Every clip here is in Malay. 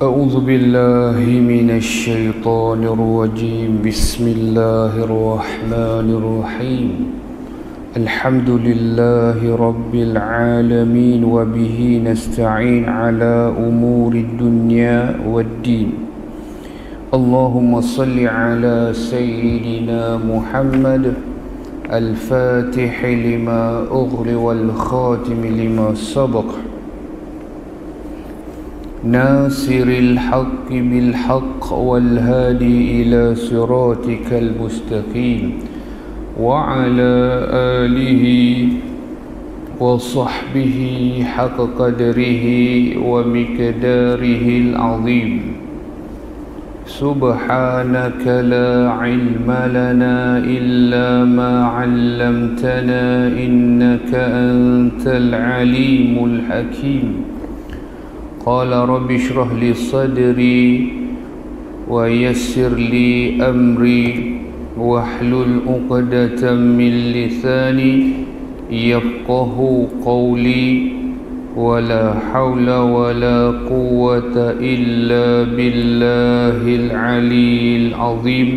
أعوذ بالله من الشيطان الرجيم. بسم الله الرحمن الرحيم. الحمد لله رب العالمين وبه نستعين على أمور الدنيا والدين. اللهم صل على سيدنا محمد الفاتح لما أغلق والخاتم لما سبق ناصر الحق بالحق والهادي إلى صراطك المستقيم وعلى آله وصحبه حق قدره ومقداره العظيم. سبحانك لا علم لنا إلا ما علمتنا إنك أنت العليم الحكيم. قال رب اشرح لي صدري ويسر لي أمري واحلل عقدة من لساني يفقه قولي ولا حول ولا قوة إلا بالله العلي العظيم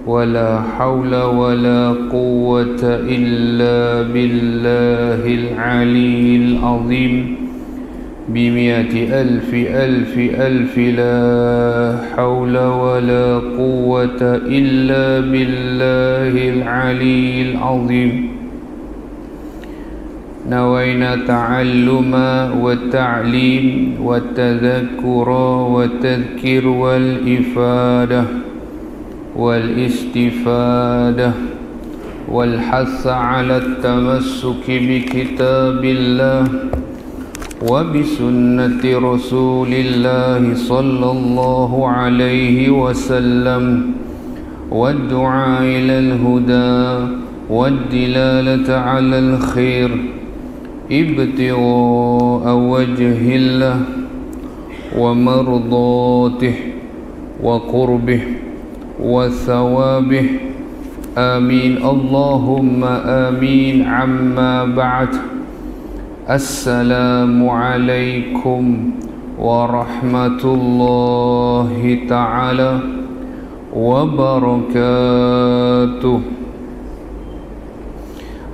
ولا حول ولا قوة إلا بالله العلي العظيم بمئة ألف ألف ألف لا حول ولا قوة إلا بالله العلي العظيم. نوينا تعلم والتعليم والتذكر والتذكير والإفادة والاستفادة والحث على التمسك بكتاب الله وبسنة رسول الله صلى الله عليه وسلم والدعاء إلى الهدى والدلالة على الخير ابتغاء وجه الله ومرضاته وقربه وثوابه. آمين اللهم آمين. عما بعد. السلام عليكم ورحمة الله تعالى وبركاته.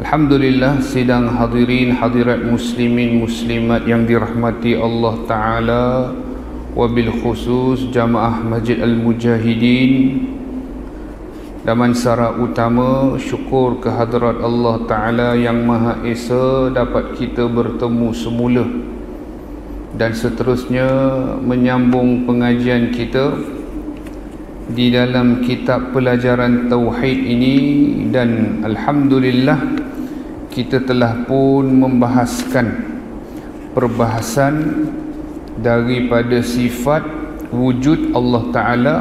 Alhamdulillah, sidang hadirin hadirat muslimin muslimat yang dirahmati Allah Ta'ala, wabil khusus jamaah Masjid Al-Mujahidin. Dan secara utama syukur kehadrat Allah Ta'ala yang Maha Esa dapat kita bertemu semula dan seterusnya menyambung pengajian kita di dalam kitab pelajaran Tauhid ini. Dan Alhamdulillah kita telah pun membahaskan perbahasan daripada sifat wujud Allah Ta'ala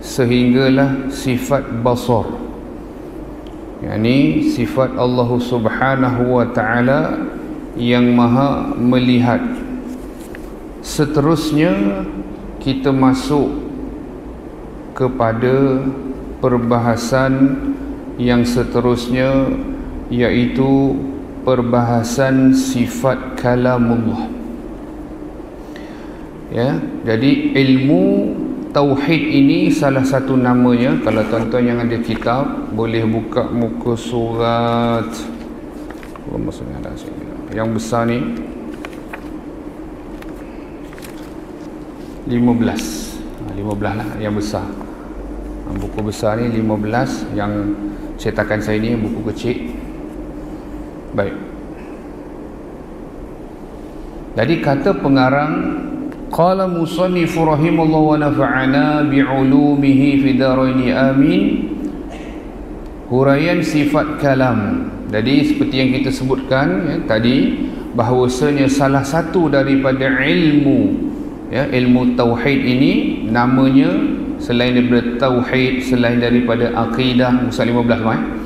sehinggalah sifat basar, yakni sifat Allah Subhanahu wa Ta'ala yang maha melihat. Seterusnya kita masuk kepada perbahasan yang seterusnya, iaitu perbahasan sifat kalamullah. Ya, jadi ilmu Tauhid ini salah satu namanya. Kalau tuan-tuan yang ada kitab boleh buka muka surat yang besar ni, 15 lah yang besar. Buku besar ni 15, yang cetakan saya ni buku kecil. Baik. Jadi kata pengarang, qala musannifu rahimallahu wa nafa'ana bi'ulumihi fi daraini amin. Huraian sifat kalam. Jadi seperti yang kita sebutkan tadi, bahawasanya salah satu daripada ilmu ilmu tauhid ini, namanya selain daripada tauhid, selain daripada akidah, musa 15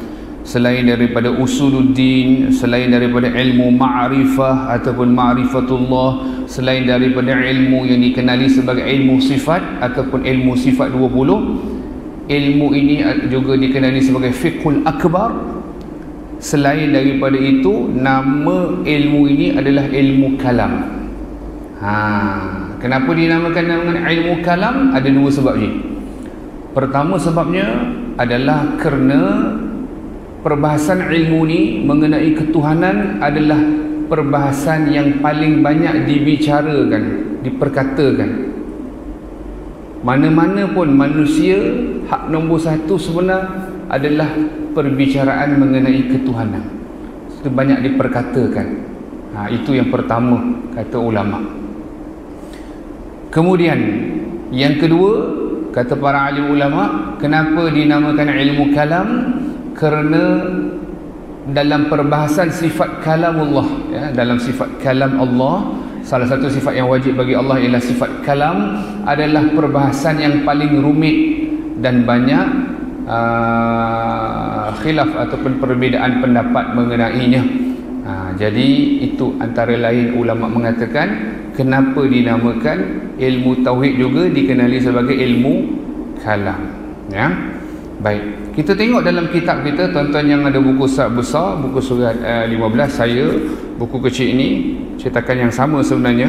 selain daripada usuluddin, selain daripada ilmu ma'rifah ataupun ma'rifatullah, selain daripada ilmu yang dikenali sebagai ilmu sifat ataupun ilmu sifat 20, ilmu ini juga dikenali sebagai fiqhul akbar. Selain daripada itu, nama ilmu ini adalah ilmu kalam. Kenapa dinamakan dengan ilmu kalam? Ada dua sebab je. Pertama sebabnya adalah kerana perbahasan ilmu ni mengenai ketuhanan adalah perbahasan yang paling banyak dibicarakan, diperkatakan. Mana-mana pun manusia, hak nombor satu sebenar adalah perbicaraan mengenai ketuhanan. Itu banyak diperkatakan. Itu yang pertama, kata ulama. Kemudian yang kedua, kata para alim ulama, kenapa dinamakan ilmu kalam? Kerana dalam perbahasan sifat kalamullah, ya, dalam sifat kalam Allah, salah satu sifat yang wajib bagi Allah ialah sifat kalam, adalah perbahasan yang paling rumit dan banyak khilaf ataupun perbezaan pendapat mengenainya. Jadi itu antara lain ulama mengatakan kenapa dinamakan ilmu tauhid juga dikenali sebagai ilmu kalam, ya. Baik, kita tengok dalam kitab kita, tuan-tuan yang ada buku besar, buku surat 15, saya buku kecil ini cetakan yang sama sebenarnya,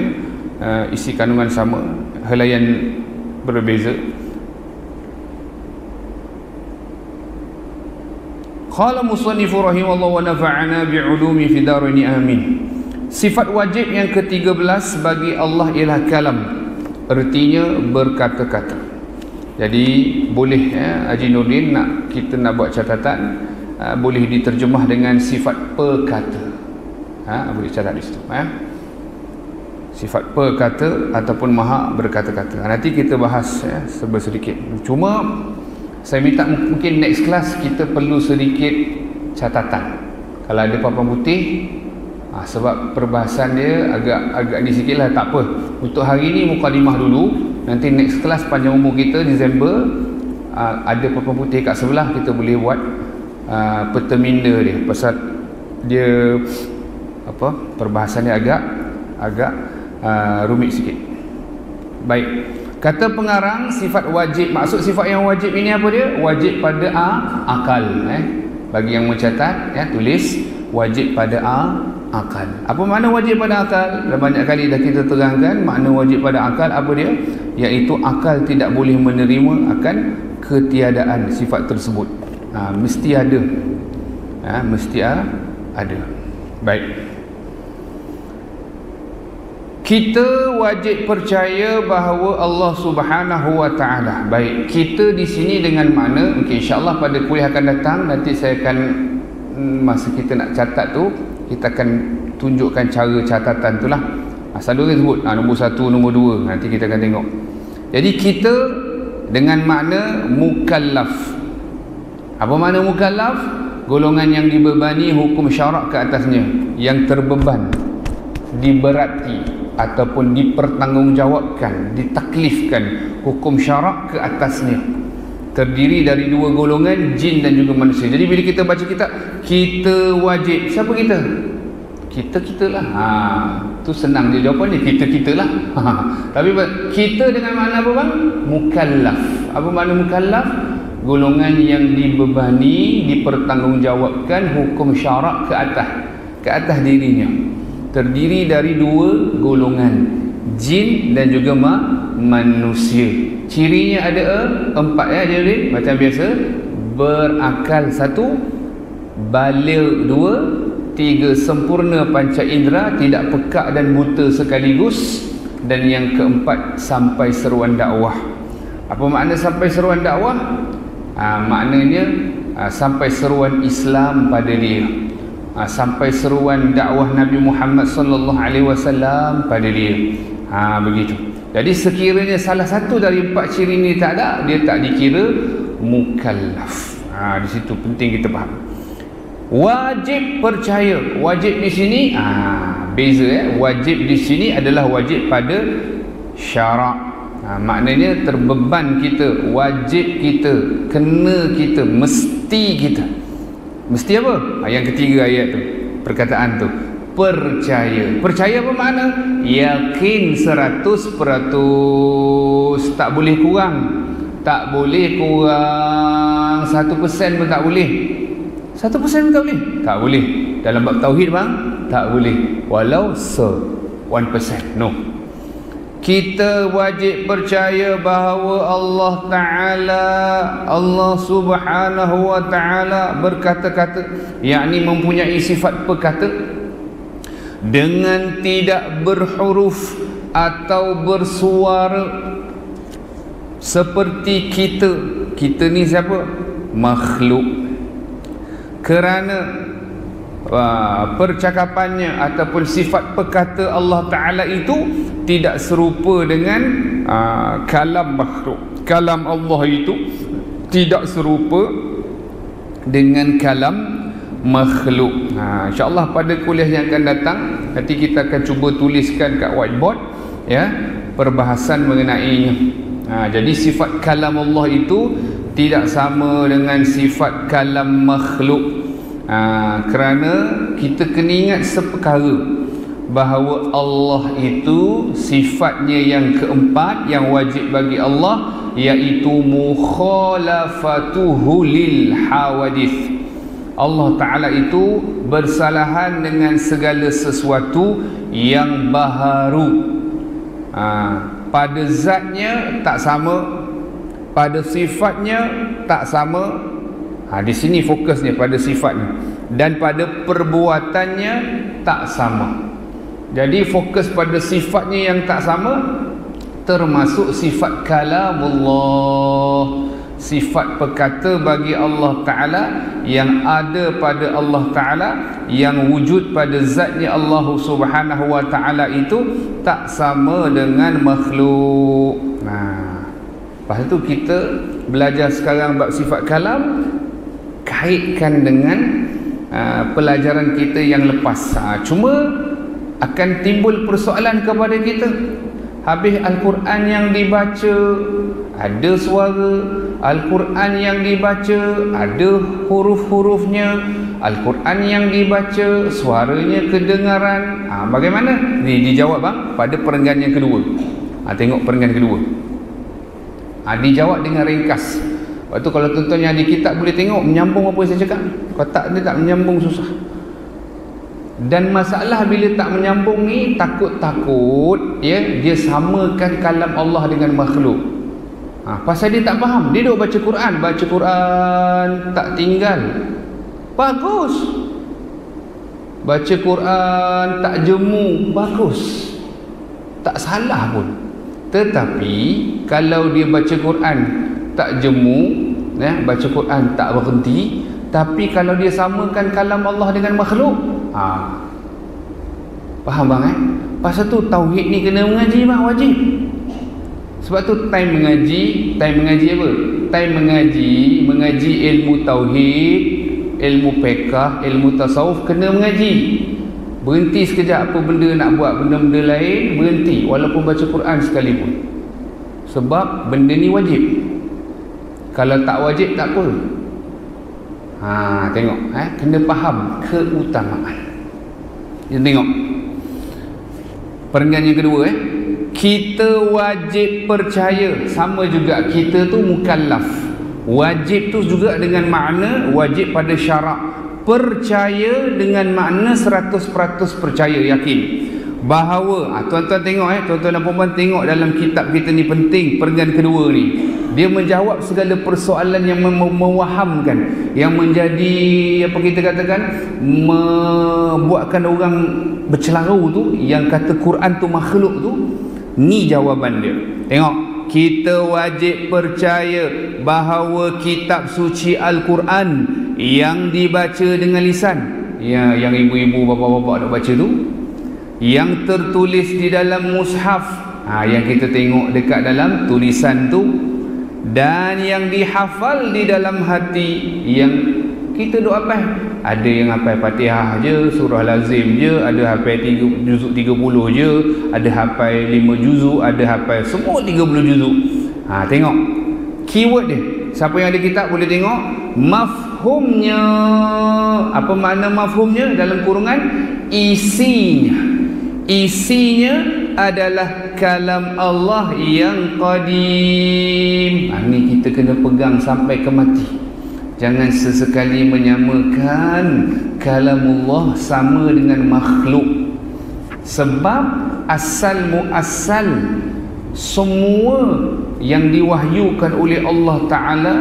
isi kandungan sama, helaian berbeza. Qala musannifu rahimallahu wa nafa'ana bi'ulumi fi darini amin. Sifat wajib yang ke-13 bagi Allah ialah kalam, artinya berkata-kata. Jadi boleh, Haji Nurdin, kita nak buat catatan, boleh diterjemah dengan sifat perkata. Boleh catat di situ, sifat perkata ataupun maha berkata-kata. Nanti kita bahas sedikit. Cuma saya minta mungkin next class kita perlu sedikit catatan. Kalau ada papan putih, sebab perbahasan dia agak ni sikit lah, tak apa. Untuk hari ni mukadimah dulu. Nanti next class panjang umur kita Disember, ada papan putih kat sebelah, kita boleh buat peta minda dia, pasal dia perbahasan dia agak rumit sikit. Baik, kata pengarang sifat wajib, maksud sifat yang wajib ini apa dia? Wajib pada akal. Bagi yang mencatat, tulis wajib pada akal. Apa makna wajib pada akal? Dah banyak kali dah kita terangkan makna wajib pada akal apa dia, iaitu akal tidak boleh menerima akan ketiadaan sifat tersebut. Mesti ada, mesti ada. Baik, kita wajib percaya bahawa Allah Subhanahu wa taala. Baik, kita di sini dengan makna, okay, insya-Allah pada kuliah akan datang nanti saya akan, masa kita nak catat tu, kita akan tunjukkan cara catatan tu lah. Selalu kita sebut nombor 1, nombor 2, nanti kita akan tengok. Jadi kita dengan makna mukallaf. Apa makna mukallaf? Golongan yang dibebani hukum syarak ke atasnya, yang terbeban, diberati ataupun dipertanggungjawabkan, ditaklifkan hukum syarak ke atasnya. Terdiri dari dua golongan, jin dan juga manusia. Jadi bila kita baca kitab, kita wajib. Siapa kita? Kita lah. Tu senang je jawapan ni, kita lah. Tapi kita dengan makna apa bang? Mukallaf. Apa makna mukallaf? Golongan yang dibebani, dipertanggungjawabkan hukum syarak ke atas dirinya. Terdiri dari dua golongan, jin dan juga manusia. Cirinya ada 4 jadi macam biasa: berakal 1, baligh 2, 3 sempurna panca indera, tidak pekak dan buta sekaligus, dan yang keempat sampai seruan dakwah. Apa makna sampai seruan dakwah? Maknanya sampai seruan Islam pada dia, sampai seruan dakwah Nabi Muhammad sallallahu alaihi wasallam pada dia. Begitu. Jadi sekiranya salah satu dari 4 ciri ini tak ada, dia tak dikira mukallaf. Di situ penting kita faham. Wajib percaya. Wajib di sini beza. Wajib di sini adalah wajib pada syarak. Maknanya terbeban kita, wajib kita, kena kita, mesti kita. Mesti apa? Yang ketiga ayat tu, perkataan tu, percaya. Percaya apa makna? Yakin 100%, tak boleh kurang. Tak boleh kurang 1% pun tak boleh. 1% pun tak boleh. Tak boleh. Dalam bab tauhid bang, tak boleh. Walau 1%. No. kita wajib percaya bahawa Allah Ta'ala, Allah Subhanahu wa Ta'ala berkata-kata, yakni mempunyai sifat berkata dengan tidak berhuruf atau bersuara seperti kita. Kita ni siapa? Makhluk. Kerana percakapannya ataupun sifat perkata Allah Ta'ala itu tidak serupa dengan kalam makhluk. Kalam Allah itu tidak serupa dengan kalam makhluk. InsyaAllah pada kuliah yang akan datang nanti kita akan cuba tuliskan kat whiteboard ya, perbahasan mengenainya. Jadi sifat kalam Allah itu tidak sama dengan sifat kalam makhluk. Kerana kita kena ingat seperkara bahawa Allah itu sifatnya yang keempat yang wajib bagi Allah, iaitu mukhalafatuhu lil hawadith. Allah Ta'ala itu bersalahan dengan segala sesuatu yang baharu. Pada zatnya tak sama, pada sifatnya tak sama. Di sini fokusnya pada sifatnya, dan pada perbuatannya tak sama. Jadi fokus pada sifatnya yang tak sama, termasuk sifat kalamullah, sifat perkata bagi Allah Ta'ala yang ada pada Allah Ta'ala, yang wujud pada zatnya Allah Subhanahu wa Ta'ala itu tak sama dengan makhluk. Lepas tu kita belajar sekarang bab sifat kalam, kaitkan dengan pelajaran kita yang lepas. Cuma akan timbul persoalan kepada kita. Habis Al-Quran yang dibaca ada suara, Al-Quran yang dibaca ada huruf-hurufnya, Al-Quran yang dibaca suaranya kedengaran. Bagaimana? Ni dijawab bang pada perenggan yang kedua. Tengok perenggan kedua. Dijawab dengan ringkas. Lepas tu kalau tuan-tuan yang di kitab boleh tengok menyambung apa yang saya cakap. Kalau tak, dia tak menyambung, susah. Dan masalah bila tak menyambung ni, takut-takut dia samakan kalam Allah dengan makhluk. Pasal dia tak faham. Dia duk baca Quran tak tinggal, bagus. Baca Quran tak jemu, bagus, tak salah pun. Tetapi kalau dia baca Quran tak jemu, baca Quran tak berhenti, tapi kalau dia samakan kalam Allah dengan makhluk, faham bang? Pasal tu tauhid ni kena mengaji bang, wajib. Sebab tu time mengaji apa? Time mengaji ilmu tauhid, ilmu fiqh, ilmu tasawuf, kena mengaji. Berhenti sekejap apa benda nak buat, benda-benda lain berhenti, walaupun baca Quran sekalipun. Sebab benda ni wajib. Kalau tak wajib tak apa. Tengok, kena faham keutamaan. Kita tengok perenggan yang kedua. Kita wajib percaya. Sama juga, kita tu mukallaf. Wajib tu juga dengan makna wajib pada syarak. Percaya dengan makna 100% percaya, yakin bahawa tuan-tuan tengok, tuan-tuan dan puan-puan tengok dalam kitab kita ni penting. Perenggan kedua ni dia menjawab segala persoalan yang mewahamkan, yang menjadi apa kita katakan, membuatkan orang bercelaru tu, yang kata Quran tu makhluk tu. Ni jawapan dia. Tengok, kita wajib percaya bahawa kitab suci Al-Quran yang dibaca dengan lisan, yang ibu-ibu bapa-bapa nak baca tu, yang tertulis di dalam mushaf, yang kita tengok dekat dalam tulisan tu, dan yang dihafal di dalam hati, yang kita duk hafal. Ada yang hafal Fatihah je, surah lazim je, ada hafal juzuk 30 je, ada hafal 5 juzuk, ada hafal semua 30 juzuk. Tengok keyword dia. Siapa yang ada kitab boleh tengok mafhumnya. Apa makna mafhumnya? Dalam kurungan isinya. Isinya adalah kalam Allah yang qadim. Ini kita kena pegang sampai ke mati. Jangan sesekali menyamakan kalamullah sama dengan makhluk. Sebab asal muasal semua yang diwahyukan oleh Allah Ta'ala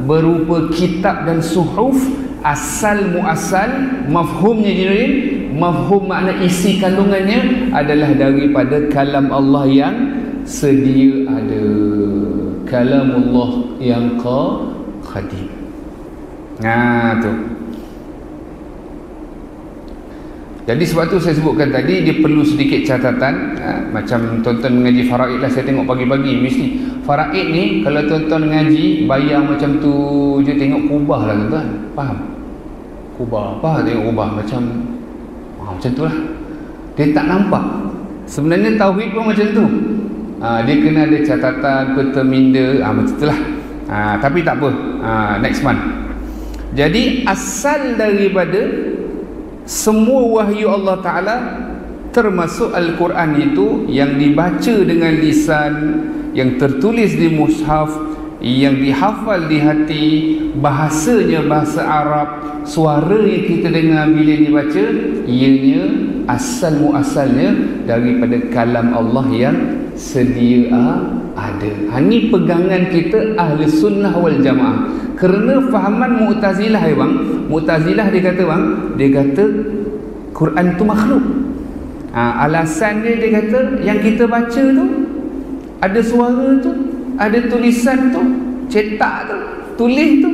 berupa kitab dan suhuf, asal muasal, mafhumnya jadi mafhum makna isi kandungannya adalah daripada kalam Allah yang sedia ada, kalamullah yang qadim. Nah tu. Jadi sebab tu saya sebutkan tadi, dia perlu sedikit catatan. Macam tuan-tuan mengaji faraid lah, saya tengok pagi-pagi mesti faraid ni kalau tuan-tuan mengaji bayang macam tu je, tengok kubah lah tuan-tuan. Faham? Kubah apa? Tengok kubah macam macam tu lah. Dia tak nampak. Sebenarnya tauhid pun macam tu. Dia kena ada catatan, peta minda, macam tu lah. Tapi tak apa, next month. Jadi asal daripada semua wahyu Allah Ta'ala termasuk Al-Quran itu yang dibaca dengan lisan, yang tertulis di mushaf, yang dihafal di hati, bahasanya bahasa Arab, suara yang kita dengar bila dibaca, ianya asal muasalnya daripada kalam Allah yang sedia ada. Ini pegangan kita ahli sunnah wal jamaah. Kerana fahaman Mu'tazilah bang, Mu'tazilah dia kata Quran tu makhluk. Alasan dia kata yang kita baca tu ada suara tu, ada tulisan tu, cetak tu, tulis tu.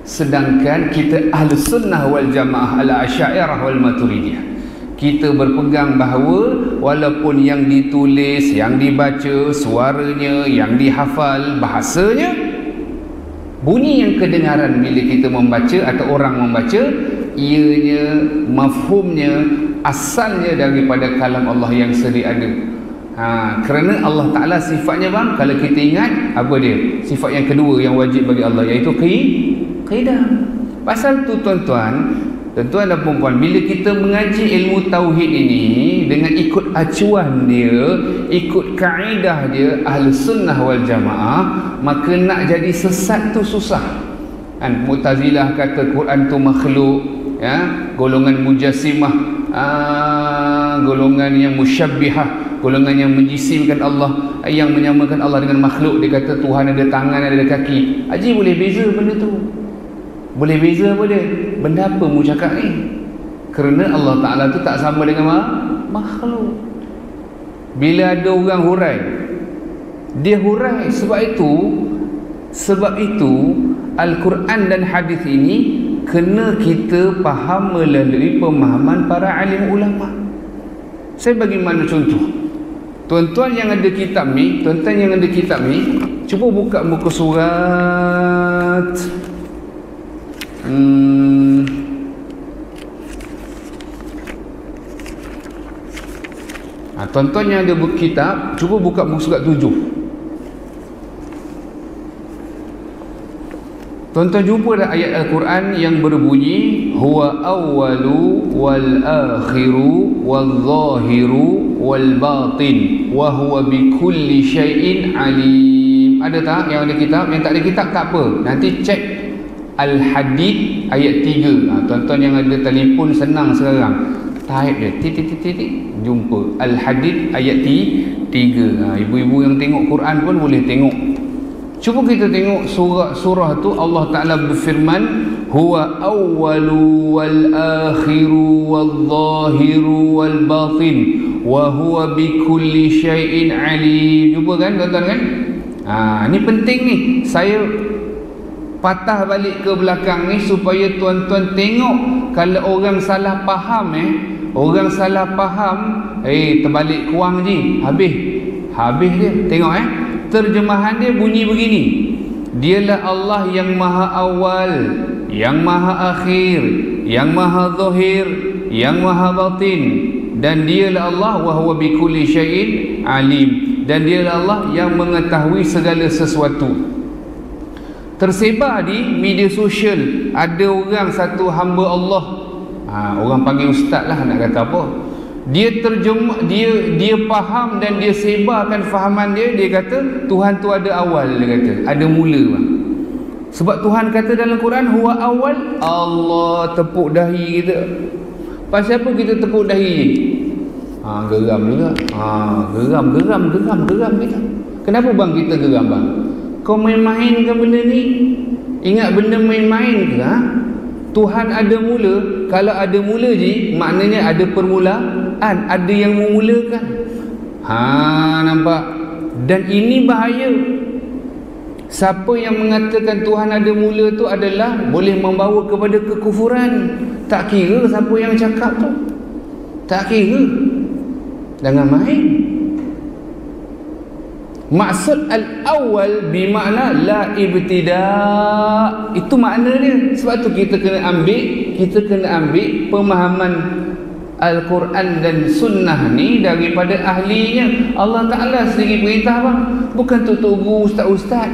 Sedangkan kita ahli sunnah wal jamaah al-Asy'ariyah wal Maturidiyah, kita berpegang bahawa walaupun yang ditulis, yang dibaca, suaranya, yang dihafal, bahasanya, bunyi yang kedengaran bila kita membaca atau orang membaca, ianya mafhumnya, asalnya daripada kalam Allah yang sedia ada. Kerana Allah Ta'ala sifatnya bang, kalau kita ingat apa dia? Sifat yang kedua yang wajib bagi Allah, iaitu qidam. Pasal tu tuan-tuan dan puan-puan, bila kita mengaji ilmu tauhid ini dengan ikut acuan dia, ikut kaedah dia ahli sunnah wal jamaah, maka nak jadi sesat tu susah. Mu'tazilah kata Quran tu makhluk, golongan mujassimah, golongan yang musyabbihah, golongan yang menjisimkan Allah, yang menyamakan Allah dengan makhluk. Dia kata Tuhan ada tangan, ada kaki. Haji boleh beza benda tu? Boleh beza apa dia? Benda apa mu cakap ni? Kerana Allah Ta'ala tu tak sama dengan makhluk. Bila ada orang hurai, dia hurai sebab itu Al-Quran dan hadis ini kena kita faham melalui pemahaman para alim ulama. Saya bagi mana contoh. Tuan-tuan yang ada kitab ni, cuba buka muka surat tuan-tuan yang ada kitab, cuba buka muka surat 7. Tuan-tuan jumpa dah ayat Al-Quran yang berbunyi huwa awwalu wal akhiru wal zahiru wal batin wa huwa bikulli syai'in alim. Ada tak yang ada kitab? Yang tak ada kitab tak apa, nanti cek Al-Hadid ayat 3. Tuan-tuan yang ada telefon senang sekarang, type dia titik jumpa Al-Hadid ayat 3. Ibu-ibu yang tengok Quran pun boleh tengok. Cuba kita tengok surah tu, Allah Ta'ala berfirman huwa awwalu wal akhiru wal zahiru wal batin wa huwa bikulli syai'in alim. Jumpa kan tuan-tuan kan? Ni penting ni, saya patah balik ke belakang ni supaya tuan-tuan tengok. Kalau orang salah faham terbalik kuang je, habis dia. Tengok terjemahan dia bunyi begini: dialah Allah yang maha awal, yang maha akhir, yang maha zahir, yang maha batin, dan dialah Allah wa huwa bikulli syai'in alim, dan dialah Allah yang mengetahui segala sesuatu. Tersebar di media sosial, ada orang satu hamba Allah, orang panggil ustaz lah, nak kata apa, dia faham dan dia sebarkan fahaman dia. Dia kata Tuhan tu ada awal, dia kata ada mula bang. Sebab Tuhan kata dalam Quran huwa awal. Allah tepuk dahi kita. Pasal apa kita tepuk dahi? Geram juga. Geram kita. Kenapa bang kita geram bang? Kau main-main ke benda ni? Ingat benda main-main ke? Tuhan ada mula. Kalau ada mula je, maknanya ada permulaan, ada yang memulakan. Nampak? Dan ini bahaya. Siapa yang mengatakan Tuhan ada mula tu adalah boleh membawa kepada kekufuran. Tak kira siapa yang cakap tu. Tak kira. Jangan main. Maksud al-awwal bermakna la ibtida'. Itu makna dia. Sebab tu kita kena ambil pemahaman Al-Quran dan Sunnah ni daripada ahlinya. Allah Ta'ala sendiri perintah bang. Bukan tutup guru ustaz-ustaz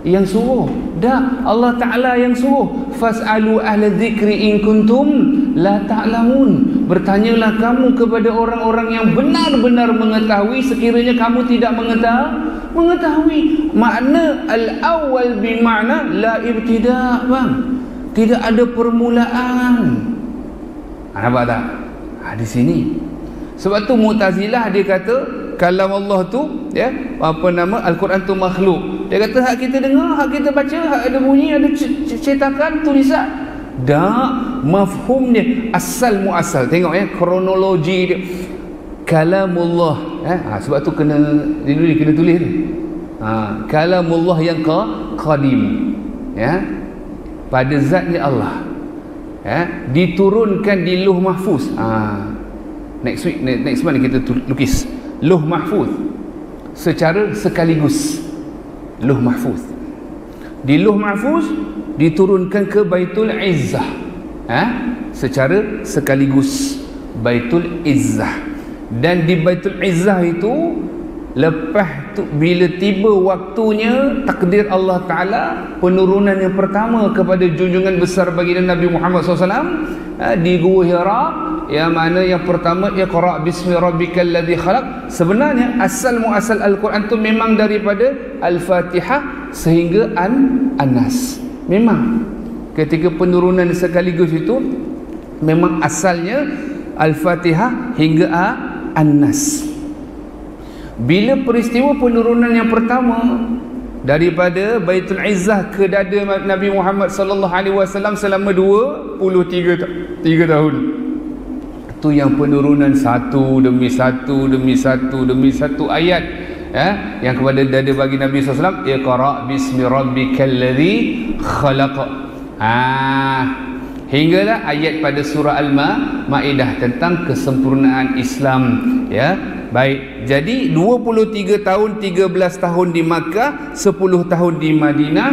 yang suruh. Dah, Allah Ta'ala yang suruh. Fas'alu ahla dzikri in kuntum la ta'lamun. Bertanyalah kamu kepada orang-orang yang benar-benar mengetahui sekiranya kamu tidak mengetahui. Makna al-awwal bermakna la ibtida' bang. Tidak ada permulaan. Nampak tak? Di sini. Sebab tu Mu'tazilah dia kata kalam Allah tu Al-Quran tu makhluk. Dia kata hak kita dengar, hak kita baca, hak ada bunyi, ada cetakan, tulisan. Dak, mafhumnya asal muasal. Tengok kronologi dia. Kalamullah. Sebab tu kena tulis tu. Kalamullah yang qadim. Pada zatnya Allah. Diturunkan di Lauh Mahfuz. Next month kita lukis Lauh Mahfuz secara sekaligus. Lauh Mahfuz. Di Lauh Mahfuz diturunkan ke Baitul Izzah. Secara sekaligus Baitul Izzah. Dan di Baitul Izzah itu lepas tu bila tiba waktunya takdir Allah Ta'ala, penurunan yang pertama kepada junjungan besar baginda Nabi Muhammad SAW di Gua Hira, yang mana yang pertama Iqra' bismi rabbikal ladzi khalaq. Sebenarnya asal muasal Al-Quran tu memang daripada Al-Fatihah sehingga An-Nas. Memang ketika penurunan sekaligus itu memang asalnya Al-Fatihah hingga An-Nas. Bila peristiwa penurunan yang pertama daripada Baitul Izzah ke dada Nabi Muhammad sallallahu alaihi wasallam selama 23 tahun. Itu yang penurunan satu demi satu ayat yang kepada dada bagi Nabi sallallahu alaihi wasallam, Iqra' bismi rabbikal ladzi khalaq. Hinggalah ayat pada surah Al-Maidah tentang kesempurnaan Islam. Baik, jadi 23 tahun, 13 tahun di Makkah, 10 tahun di Madinah,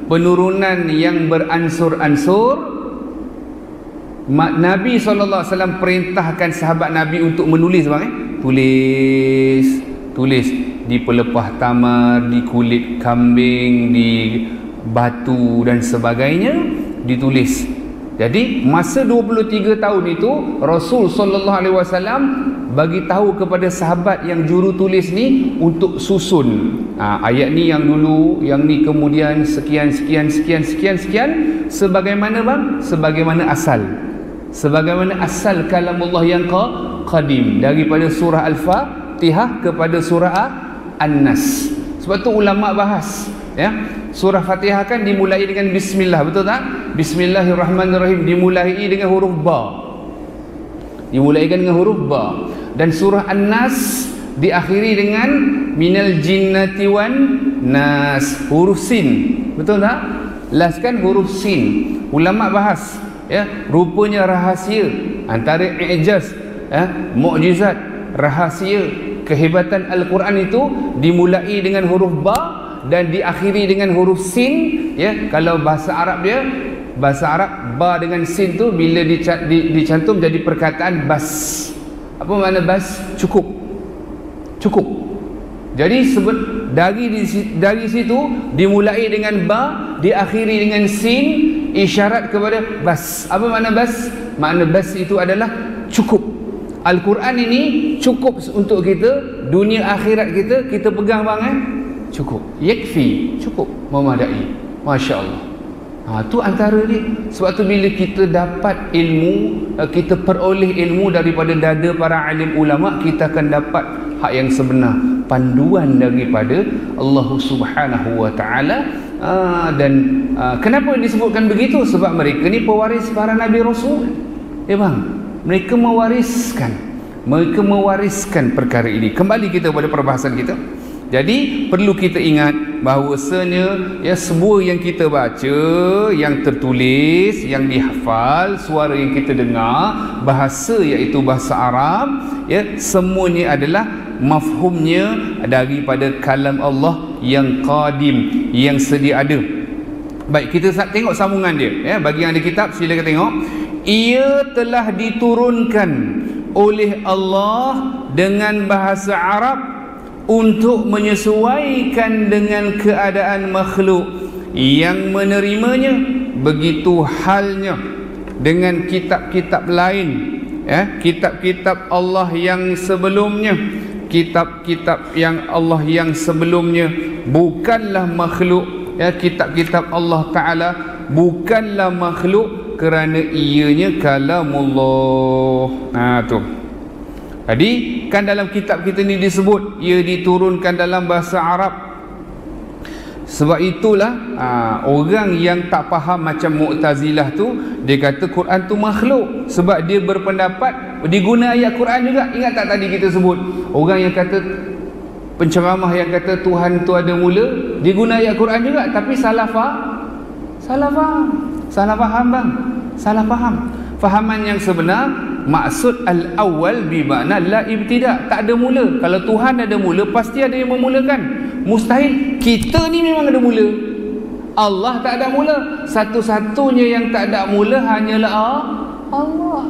penurunan yang beransur-ansur. Nabi SAW perintahkan sahabat Nabi untuk menulis bang, tulis di pelepah tamar, di kulit kambing, di batu dan sebagainya, ditulis. Jadi masa 23 tahun itu Rasul SAW bagi tahu kepada sahabat yang juru tulis ni untuk susun ayat ni yang dulu, yang ni kemudian sekian sebagaimana bang, sebagaimana asal kalamullah yang qadim daripada surah Al-Fatihah kepada surah An-Nas. Sebab tu ulama bahas surah Fatihah kan dimulai dengan bismillah, betul tak? Bismillahirrahmanirrahim dimulai dengan huruf ba. Dimulaikan dengan huruf ba. Dan surah An-Nas diakhiri dengan minal jinnati wan nas, huruf sin. Betul tak? Last kan huruf sin. Ulama bahas rupanya rahasia antara i'jaz, mukjizat, rahasia, kehebatan Al-Quran itu dimulai dengan huruf ba dan diakhiri dengan huruf sin. Kalau bahasa Arab ba dengan sin tu bila dicantum jadi perkataan bas. Apa makna bas? Cukup. Jadi dari situ dimulai dengan ba, diakhiri dengan sin, isyarat kepada bas. Apa makna bas? Makna bas itu adalah cukup. Al-Quran ini cukup untuk kita, dunia akhirat kita pegang bang. Cukup. Yakfi, cukup, memadai. Masya Allah. Tu antara dia. Sebab tu bila kita dapat ilmu, kita peroleh ilmu daripada dada para alim ulama, kita akan dapat hak yang sebenar, panduan daripada Allah Subhanahu wa taala. Dan kenapa disebutkan begitu? Sebab mereka ni pewaris para nabi rasul. Ya bang, mereka mewariskan perkara ini. Kembali kita pada perbahasan kita. Jadi perlu kita ingat bahawasanya ya, semua yang kita baca, yang tertulis, yang dihafal, suara yang kita dengar, bahasa iaitu bahasa Arab, ya, semuanya adalah mafhumnya daripada kalam Allah yang qadim, yang sedia ada. Baik, kita tengok sambungan dia, ya. Bagi yang ada kitab silakan tengok. Ia telah diturunkan oleh Allah dengan bahasa Arab untuk menyesuaikan dengan keadaan makhluk yang menerimanya. Begitu halnya dengan kitab-kitab lain, ya, kitab-kitab Allah yang sebelumnya. Kitab-kitab yang Allah yang sebelumnya bukanlah makhluk, ya, kitab-kitab Allah Ta'ala bukanlah makhluk kerana ianya kalamullah. Tu. Jadi kan dalam kitab kita ni disebut ia diturunkan dalam bahasa Arab. Sebab itulah orang yang tak faham macam Mu'tazilah tu, dia kata Quran tu makhluk. Sebab dia berpendapat diguna ayat Quran juga. Ingat tak tadi kita sebut orang yang kata, penceramah yang kata Tuhan tu ada mula, diguna ayat Quran juga, tapi salah faham bang, salah faham. Fahaman yang sebenar, maksud al-awwal bermakna la ibtida', tak ada mula. Kalau Tuhan ada mula, pasti ada yang memulakan. Mustahil. Kita ni memang ada mula, Allah tak ada mula. Satu-satunya yang tak ada mula hanyalah Allah.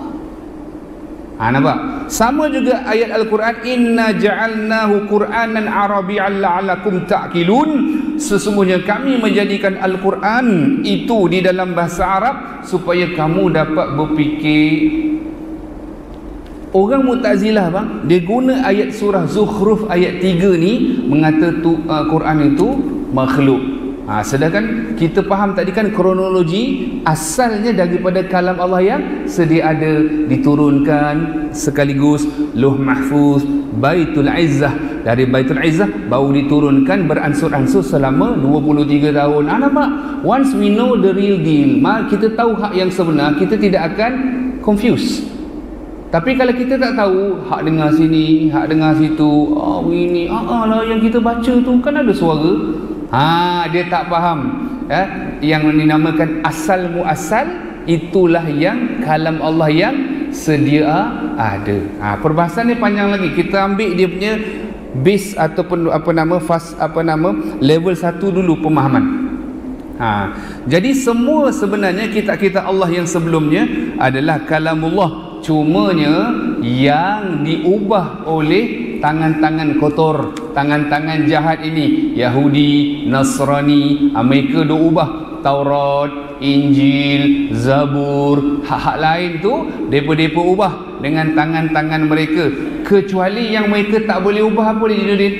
Nampak? Sama juga ayat Al-Quran, inna ja'alnahu Qur'anan Arabiyyan la'alakum ta'qilun. Sesungguhnya kami menjadikan Al-Quran itu di dalam bahasa Arab supaya kamu dapat berfikir. Orang Mu'tazilah bang, dia guna ayat surah Zukhruf ayat 3 ni mengata Quran itu makhluk. Sedangkan kita faham tadi kan kronologi asalnya daripada kalam Allah yang sedia ada, diturunkan sekaligus Lauh Mahfuz, Baitul Izzah. Dari Baitul Izzah baru diturunkan beransur-ansur selama 23 tahun. Nampak? Once we know the real deal, kita tahu hak yang sebenar, kita tidak akan confuse. Tapi kalau kita tak tahu, hak dengar sini, hak dengar situ, ini lah yang kita baca tu kan ada suara. Dia tak faham, ya? Yang dinamakan asal muasal, itulah yang kalam Allah yang sedia ada. Perbahasan ni panjang lagi. Kita ambil dia punya base ataupun level 1 dulu pemahaman. Jadi semua sebenarnya kitab-kitab Allah yang sebelumnya adalah kalamullah, cumanya yang diubah oleh tangan-tangan kotor, tangan-tangan jahat ini. Yahudi, Nasrani, mereka dah ubah Taurat, Injil, Zabur, hak-hak lain tu mereka ubah dengan tangan-tangan mereka. Kecuali yang mereka tak boleh ubah apa dia Jidudin?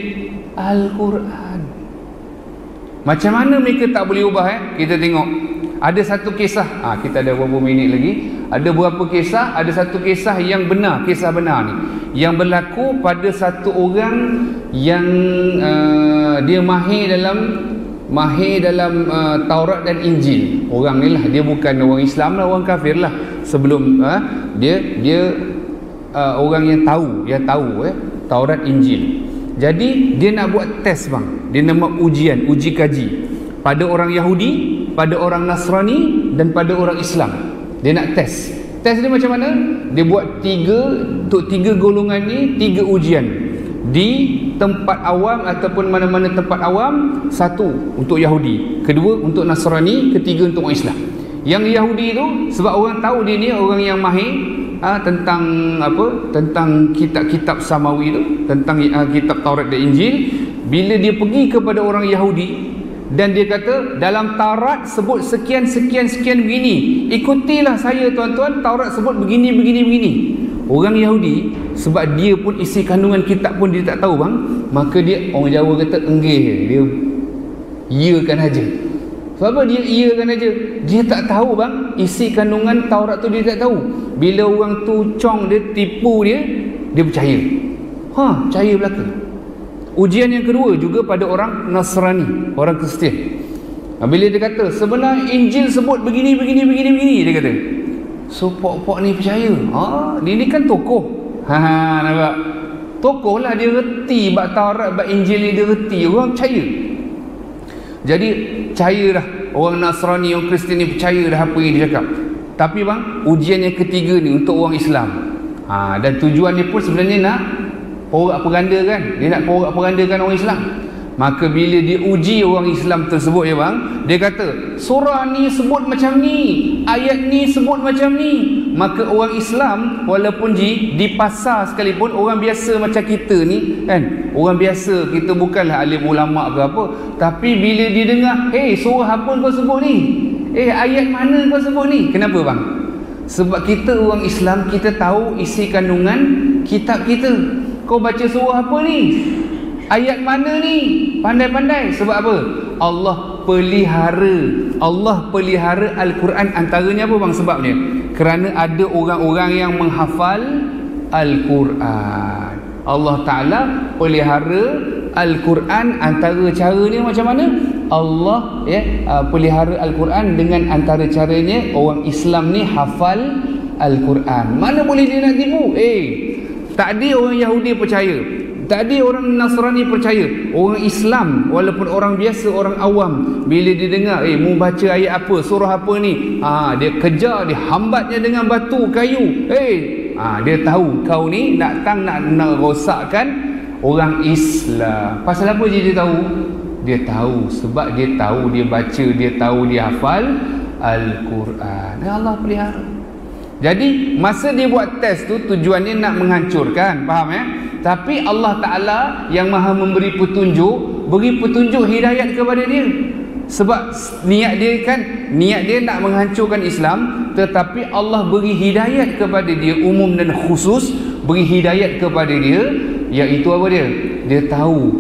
Al-Quran. Macam mana mereka tak boleh ubah? Kita tengok. Ada satu kisah, kita ada beberapa minit lagi. Ada beberapa kisah, ada satu kisah yang benar, kisah benar ni, yang berlaku pada satu orang yang dia mahir dalam Taurat dan Injil. Orang ni lah, dia bukan orang Islam lah, orang kafir lah. Sebelum dia orang yang tahu Taurat Injil. Jadi dia nak buat test bang, dia nak buat uji kaji pada orang Yahudi, pada orang Nasrani dan pada orang Islam. Dia nak test. Test dia macam mana? Dia buat untuk tiga golongan ni 3 ujian di tempat awam ataupun mana-mana tempat awam. 1 untuk Yahudi, 2 untuk Nasrani, 3 untuk orang Islam. Yang Yahudi tu sebab orang tahu dia ni orang yang mahir tentang kitab-kitab samawi tu, tentang kitab Taurat dan Injil. Bila dia pergi kepada orang Yahudi dan dia kata dalam Taurat sebut sekian begini, ikutilah saya tuan-tuan, Taurat sebut begini. Orang Yahudi sebab dia pun isi kandungan kitab pun dia tak tahu bang, maka dia, orang Jawa kata enggih, dia iakan aja. Sebab apa dia iakan aja? Dia tak tahu bang, isi kandungan Taurat tu dia tak tahu. Bila orang tu cong dia, tipu dia, dia percaya. Percaya belaka. Ujian yang kedua juga pada orang Nasrani, orang Kristian. Bila dia kata sebenarnya Injil sebut begini, dia kata. So pok-pok ni percaya. Dia ni kan tokoh. Nampak? Tokoh lah, dia reti bab Taurat, bab Injil ni dia reti. Orang percaya. Jadi percaya dah orang Nasrani, orang Kristian ni percaya dah apa yang dia cakap. Tapi bang, ujian yang ketiga ni untuk orang Islam. Dan tujuan dia pun sebenarnya nak porak-porandakan. Dia nak porak-porandakan orang Islam. Maka bila dia uji orang Islam tersebut ya bang, dia kata surah ni sebut macam ni, ayat ni sebut macam ni. Maka orang Islam walaupun di pasar sekalipun, orang biasa macam kita ni kan, orang biasa, kita bukanlah alim ulama ke apa, tapi bila dia dengar, surah apa kau sebut ni, ayat mana kau sebut ni, kenapa bang? Sebab kita orang Islam, kita tahu isi kandungan kitab kita. Kau baca surah apa ni, ayat mana ni, pandai-pandai. Sebab apa? Allah pelihara Al-Quran. Antaranya apa bang sebabnya? Kerana ada orang-orang yang menghafal Al-Quran. Allah Ta'ala pelihara Al-Quran. Antara caranya macam mana? Allah pelihara Al-Quran dengan antara caranya orang Islam ni hafal Al-Quran. Mana boleh dia nak tipu? Tadi orang Yahudi percaya, tadi orang Nasrani percaya. Orang Islam walaupun orang biasa, orang awam, bila dia dengar mu baca ayat apa, surah apa ni, dia kejar, dia hambatnya dengan batu, kayu. Dia tahu kau ni nak rosakkan orang Islam. Pasal apa dia tahu? Dia tahu sebab dia tahu, dia baca, dia tahu, dia hafal Al-Quran. Allah pelihara. Jadi masa dia buat test tu, tujuannya nak menghancurkan, faham ya? Tapi Allah Ta'ala yang maha memberi petunjuk, beri petunjuk hidayat kepada dia. Sebab niat dia nak menghancurkan Islam, tetapi Allah beri hidayat kepada dia, umum dan khusus, beri hidayat kepada dia, iaitu apa dia? Dia tahu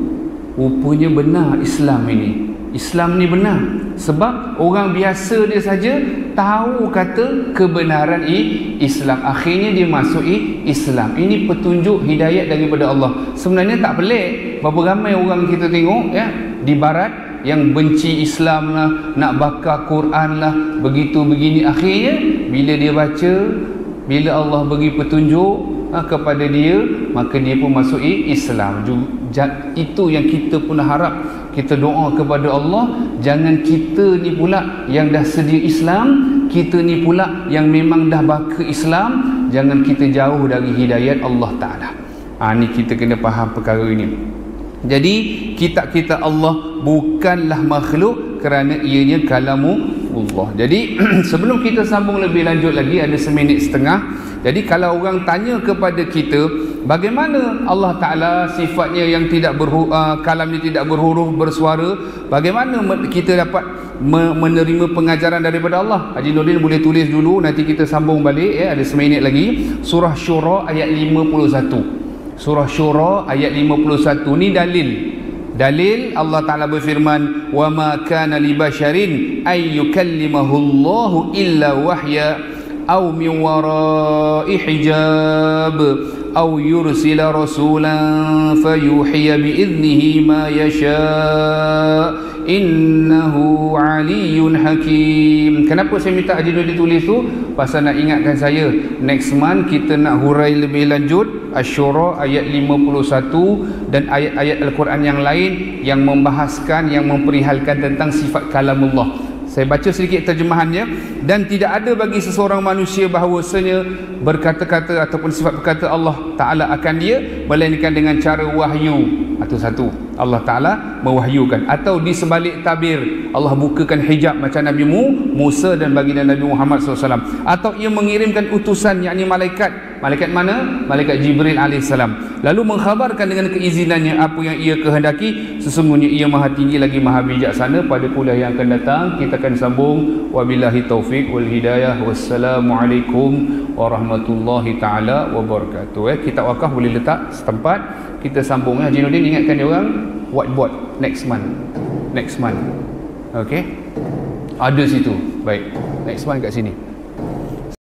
rupanya benar Islam ini. Islam ni benar. Sebab orang biasa dia saja tahu kata kebenaran Islam. Akhirnya dia masuk Islam. Ini petunjuk hidayat daripada Allah. Sebenarnya tak pelik. Berapa ramai orang kita tengok ya di barat yang benci Islam lah, nak bakar Quran lah, begitu begini. Akhirnya bila dia baca, bila Allah bagi petunjuk kepada dia, maka dia pun masuk Islam. Itu yang kita pun harap, kita doa kepada Allah, jangan kita ni pula yang dah sedia Islam, kita ni pula yang memang dah baka Islam, jangan kita jauh dari hidayat Allah Ta'ala. Ni kita kena faham perkara ini. Jadi kitab-kitab Allah bukanlah makhluk, kerana ianya kalamullah. Jadi sebelum kita sambung lebih lanjut lagi, ada 1.5 minit. Jadi kalau orang tanya kepada kita, bagaimana Allah Ta'ala sifatnya yang tidak kalam ni tidak berhuruf, bersuara, bagaimana kita dapat menerima pengajaran daripada Allah? Haji Nordin boleh tulis dulu, nanti kita sambung balik ya, ada 1 minit lagi. Surah Syura ayat 51. Surah Syura ayat 51 ni dalil Allah Ta'ala berfirman, wa ma kana li basharin ay yukallimahullahu illa wahya aw min wara'i hijab aw yursila rasulan fayuhiya biiznihi ma yasha innahu aliyyun hakim. Kenapa saya minta Haji Nordin tulis tu? Pasal nak ingatkan saya, next month kita nak hurai lebih lanjut Asy-Syura ayat 51 dan ayat-ayat Al-Quran yang lain yang membahaskan, yang memperihalkan tentang sifat kalamullah. Saya baca sedikit terjemahannya. Dan tidak ada bagi seseorang manusia bahawasanya berkata-kata ataupun sifat berkata Allah Ta'ala akan dia, melainkan dengan cara wahyu. Itu satu, Allah Ta'ala mewahyukan. Atau di sebalik tabir, Allah bukakan hijab macam Nabi Musa dan baginda Nabi Muhammad SAW. Atau ia mengirimkan utusan, yakni malaikat. Malaikat mana? Malaikat Jibril AS. Lalu mengkhabarkan dengan keizinannya apa yang ia kehendaki. Sesungguhnya ia maha tinggi lagi maha bijaksana. Pada kuliah yang akan datang kita akan sambung. Wabillahi taufiq wal hidayah. Wassalamualaikum warahmatullahi ta'ala wabarakatuh. Kitab wakaf boleh letak setempat. Kita sambung. Haji Nordin ingatkan dia orang whiteboard next month. Okay. Ada situ. Baik. Next one kat sini.